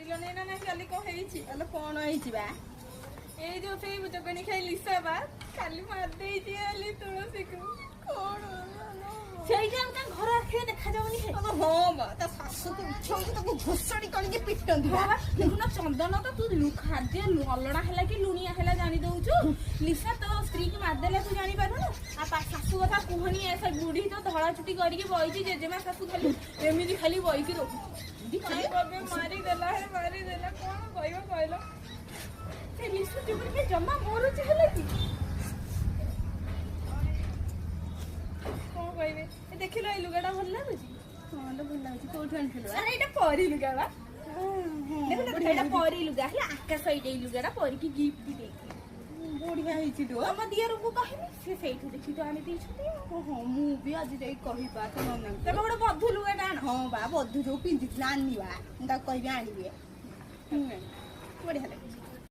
ଦେଖିଲ ନା ନାହିଁ କାଲି କଣ ହେଇଛି? ତାହେଲେ କଣ ହେଇଛି ବା? ଏଇ ଯୋଉ ସେଇ ଜଗଣି ଖାଇ ଲିସା ବା କାଲି ମାରିଦେଇଛି ହେଲି ତୁଳସୀକୁ। କଣ ସେଇଟା ଆମ ତାଙ୍କ ଘର ଆଖିରେ ଦେଖାଯାଉନି। ହଁ ବା ତା ଶାଶୁ ତ ଉଠଉଛି ତାକୁ ଘୋଷାଡି କରିକି ପିଟନ୍ତି। ଦେଖୁନ ଚନ୍ଦନ ତ ତୁ ଖାଦ୍ୟ ଅଲଣା ହେଲା କି ଲୁଣିଆ ହେଲା ଜାଣି ଦଉଛୁ। ଲିସା ତୋ ସ୍ତ୍ରୀ କି ମାରିଦେଲେ ତୁ ଜାଣିପାରୁନୁ। ଆଉ ଶାଶୁ କଥା କୁହନି, ସେ ବୁଢୀ ତ ଧଳା ଚୁଟି କରିକି ବଇଛି। ଜେଜେମା ଶାଶୁ ଖାଲି ଏମିତି ଖାଲି ବଇକି ରହୁଛି। ମାରିଦେଲା କଣ କହିବ କହିଲ? ସେ ଲିସୁ ଚୁପିରେ ଜମା ମରୁଛି ହେଲା କି? କଣ କହିବେ? ଦେଖିଲ ଏଇ ଲୁଗାଟା ଭଲ ଲାଗୁଛି? ହଁ ତ ଭଲ ଲାଗୁଛି। କୋଉଠୁ ଆଣିଥିଲୁ? ଆରେ ଏଇଟା ପରି ଲୁଗା ବା। ଦେଖୁନ ଏଇଟା ପରି ଲୁଗା ହେଲା। ଆକାଶ ଏଇଟା ଏଇ ଲୁଗାଟା ପରିକି ଗିଫ୍ଟ ଦେଇଛି। ବଢିଆ ହେଇଛି ତୁ। ତମ ଦିଅରଙ୍କୁ କହିନି, ସେ ସେଇଠୁ ଦେଖି ତ ଆଣି ଦେଇଛନ୍ତି। ହଁ ମୁଁ ବି ଆଜି ଯାଇ କହିବା ତ ତମେ ଗୋଟେ ବଧୁ ଲୁଗାଟା ଆଣ। ହଁ ବା ବଧୁ ଯୋଉ ପିନ୍ଧିଥିଲା ଆଣିବା, ମୁଁ ତାକୁ କହିବି ଆଣିବେ।